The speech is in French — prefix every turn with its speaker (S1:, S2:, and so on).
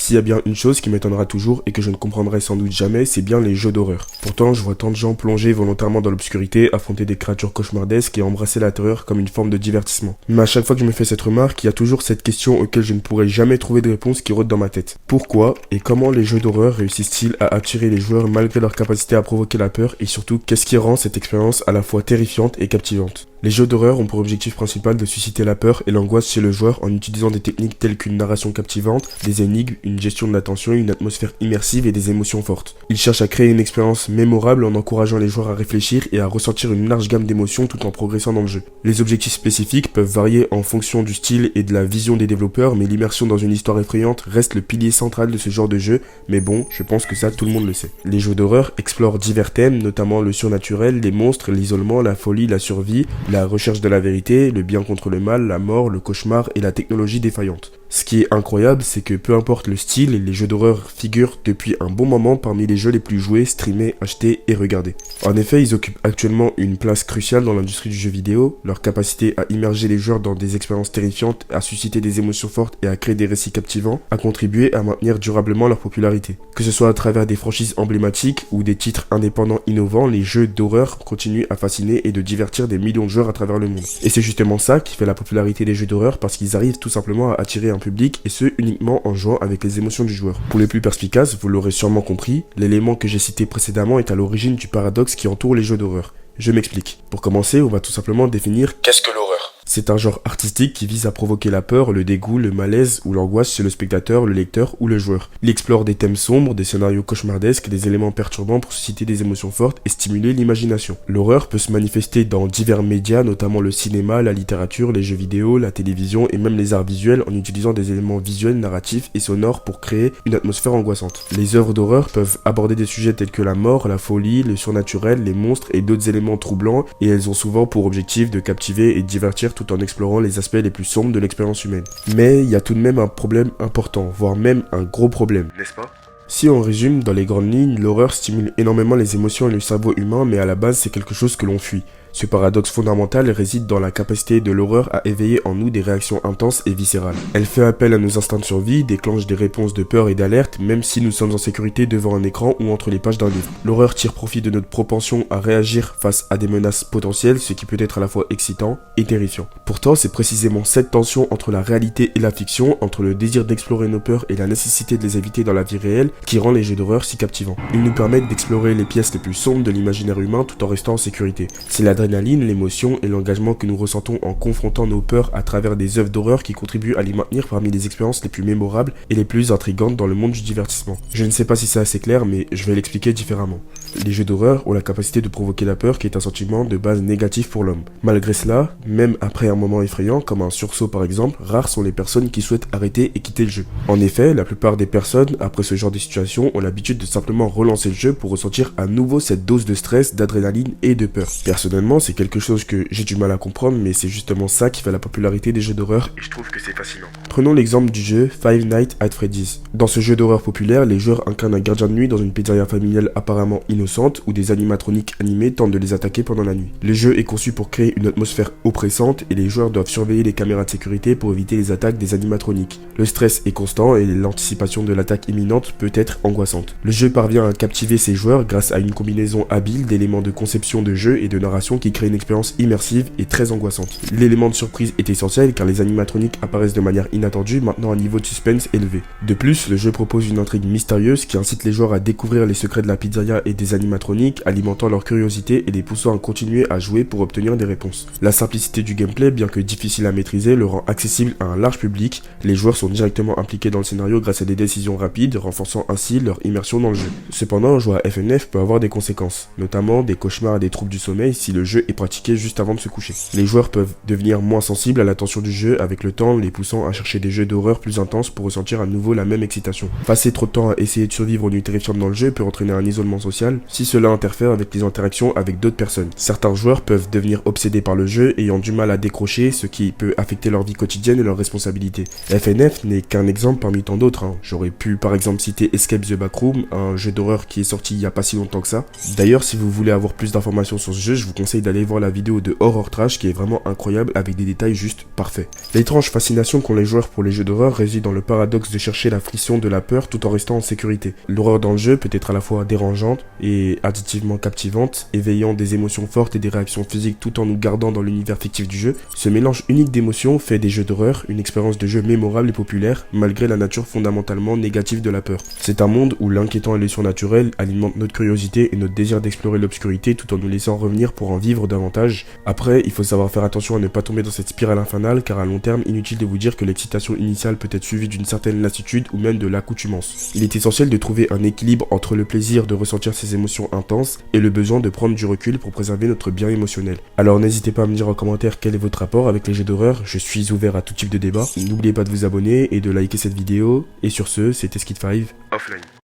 S1: S'il y a bien une chose qui m'étonnera toujours et que je ne comprendrai sans doute jamais, c'est bien les jeux d'horreur. Pourtant, je vois tant de gens plonger volontairement dans l'obscurité, affronter des créatures cauchemardesques et embrasser la terreur comme une forme de divertissement. Mais à chaque fois que je me fais cette remarque, il y a toujours cette question auquel je ne pourrai jamais trouver de réponse qui rôde dans ma tête. Pourquoi et comment les jeux d'horreur réussissent-ils à attirer les joueurs malgré leur capacité à provoquer la peur et surtout, qu'est-ce qui rend cette expérience à la fois terrifiante et captivante? Les jeux d'horreur ont pour objectif principal de susciter la peur et l'angoisse chez le joueur en utilisant des techniques telles qu'une narration captivante, des énigmes, une gestion de l'attention, une atmosphère immersive et des émotions fortes. Ils cherchent à créer une expérience mémorable en encourageant les joueurs à réfléchir et à ressentir une large gamme d'émotions tout en progressant dans le jeu. Les objectifs spécifiques peuvent varier en fonction du style et de la vision des développeurs, mais l'immersion dans une histoire effrayante reste le pilier central de ce genre de jeu, mais bon, je pense que ça tout le monde le sait. Les jeux d'horreur explorent divers thèmes, notamment le surnaturel, les monstres, l'isolement, la folie, la survie, la recherche de la vérité, le bien contre le mal, la mort, le cauchemar et la technologie défaillante. Ce qui est incroyable, c'est que peu importe le style, les jeux d'horreur figurent depuis un bon moment parmi les jeux les plus joués, streamés, achetés et regardés. En effet, ils occupent actuellement une place cruciale dans l'industrie du jeu vidéo. Leur capacité à immerger les joueurs dans des expériences terrifiantes, à susciter des émotions fortes et à créer des récits captivants a contribué à maintenir durablement leur popularité. Que ce soit à travers des franchises emblématiques ou des titres indépendants innovants, les jeux d'horreur continuent à fasciner et de divertir des millions de joueurs à travers le monde. Et c'est justement ça qui fait la popularité des jeux d'horreur, parce qu'ils arrivent tout simplement à attirer un public, et ce uniquement en jouant avec les émotions du joueur. Pour les plus perspicaces, vous l'aurez sûrement compris, l'élément que j'ai cité précédemment est à l'origine du paradoxe qui entoure les jeux d'horreur. Je m'explique. Pour commencer, on va tout simplement définir qu'est-ce que l'horreur. C'est un genre artistique qui vise à provoquer la peur, le dégoût, le malaise ou l'angoisse chez le spectateur, le lecteur ou le joueur. Il explore des thèmes sombres, des scénarios cauchemardesques, des éléments perturbants pour susciter des émotions fortes et stimuler l'imagination. L'horreur peut se manifester dans divers médias, notamment le cinéma, la littérature, les jeux vidéo, la télévision et même les arts visuels, en utilisant des éléments visuels, narratifs et sonores pour créer une atmosphère angoissante. Les œuvres d'horreur peuvent aborder des sujets tels que la mort, la folie, le surnaturel, les monstres et d'autres éléments troublants, et elles ont souvent pour objectif de captiver et de divertir tout en explorant les aspects les plus sombres de l'expérience humaine. Mais il y a tout de même un problème important, voire même un gros problème, n'est-ce pas ? Si on résume dans les grandes lignes, l'horreur stimule énormément les émotions et le cerveau humain, mais à la base c'est quelque chose que l'on fuit. Ce paradoxe fondamental réside dans la capacité de l'horreur à éveiller en nous des réactions intenses et viscérales. Elle fait appel à nos instincts de survie, déclenche des réponses de peur et d'alerte, même si nous sommes en sécurité devant un écran ou entre les pages d'un livre. L'horreur tire profit de notre propension à réagir face à des menaces potentielles, ce qui peut être à la fois excitant et terrifiant. Pourtant, c'est précisément cette tension entre la réalité et la fiction, entre le désir d'explorer nos peurs et la nécessité de les éviter dans la vie réelle, qui rend les jeux d'horreur si captivants. Ils nous permettent d'explorer les pièces les plus sombres de l'imaginaire humain tout en restant en sécurité. C'est l'adrénaline, l'émotion et l'engagement que nous ressentons en confrontant nos peurs à travers des œuvres d'horreur qui contribuent à les maintenir parmi les expériences les plus mémorables et les plus intrigantes dans le monde du divertissement. Je ne sais pas si c'est assez clair, mais je vais l'expliquer différemment. Les jeux d'horreur ont la capacité de provoquer la peur, qui est un sentiment de base négatif pour l'homme. Malgré cela, même après un moment effrayant, comme un sursaut par exemple, rares sont les personnes qui souhaitent arrêter et quitter le jeu. En effet, la plupart des personnes, après ce genre de situation, ont l'habitude de simplement relancer le jeu pour ressentir à nouveau cette dose de stress, d'adrénaline et de peur. Personnellement, c'est quelque chose que j'ai du mal à comprendre, mais c'est justement ça qui fait la popularité des jeux d'horreur, et je trouve que c'est fascinant. Prenons l'exemple du jeu Five Nights at Freddy's. Dans ce jeu d'horreur populaire, les joueurs incarnent un gardien de nuit dans une pizzeria familiale apparemment innocente, où des animatroniques animés tentent de les attaquer pendant la nuit. Le jeu est conçu pour créer une atmosphère oppressante, et les joueurs doivent surveiller les caméras de sécurité pour éviter les attaques des animatroniques. Le stress est constant, et l'anticipation de l'attaque imminente peut être angoissante. Le jeu parvient à captiver ses joueurs grâce à une combinaison habile d'éléments de conception de jeu et de narration qui crée une expérience immersive et très angoissante. L'élément de surprise est essentiel car les animatroniques apparaissent de manière inattendue, maintenant un niveau de suspense élevé. De plus, le jeu propose une intrigue mystérieuse qui incite les joueurs à découvrir les secrets de la pizzeria et des animatroniques, alimentant leur curiosité et les poussant à continuer à jouer pour obtenir des réponses. La simplicité du gameplay, bien que difficile à maîtriser, le rend accessible à un large public. Les joueurs sont directement impliqués dans le scénario grâce à des décisions rapides, renforçant ainsi leur immersion dans le jeu. Cependant, jouer à FNF peut avoir des conséquences, notamment des cauchemars et des troubles du sommeil si le jeu est pratiqué juste avant de se coucher. Les joueurs peuvent devenir moins sensibles à la tension du jeu avec le temps, les poussant à chercher des jeux d'horreur plus intenses pour ressentir à nouveau la même excitation. Passer trop de temps à essayer de survivre aux nuits terrifiantes dans le jeu peut entraîner un isolement social si cela interfère avec les interactions avec d'autres personnes. Certains joueurs peuvent devenir obsédés par le jeu, ayant du mal à décrocher, ce qui peut affecter leur vie quotidienne et leurs responsabilités. FNF n'est qu'un exemple parmi tant d'autres. J'aurais pu par exemple citer Escape the Backroom, un jeu d'horreur qui est sorti il y a pas si longtemps que ça. D'ailleurs, si vous voulez avoir plus d'informations sur ce jeu, je vous conseille conseille d'aller voir la vidéo de Horror Trash qui est vraiment incroyable avec des détails juste parfaits. L'étrange fascination qu'ont les joueurs pour les jeux d'horreur réside dans le paradoxe de chercher la friction de la peur tout en restant en sécurité. L'horreur dans le jeu peut être à la fois dérangeante et additivement captivante, éveillant des émotions fortes et des réactions physiques tout en nous gardant dans l'univers fictif du jeu. Ce mélange unique d'émotions fait des jeux d'horreur une expérience de jeu mémorable et populaire malgré la nature fondamentalement négative de la peur. C'est un monde où l'inquiétant et le surnaturel alimente notre curiosité et notre désir d'explorer l'obscurité tout en nous laissant revenir pour en vivre davantage. Après, il faut savoir faire attention à ne pas tomber dans cette spirale infernale car à long terme, inutile de vous dire que l'excitation initiale peut être suivie d'une certaine lassitude ou même de l'accoutumance. Il est essentiel de trouver un équilibre entre le plaisir de ressentir ces émotions intenses et le besoin de prendre du recul pour préserver notre bien émotionnel. Alors n'hésitez pas à me dire en commentaire quel est votre rapport avec les jeux d'horreur, je suis ouvert à tout type de débat. N'oubliez pas de vous abonner et de liker cette vidéo. Et sur ce, c'était Skid5 Offline.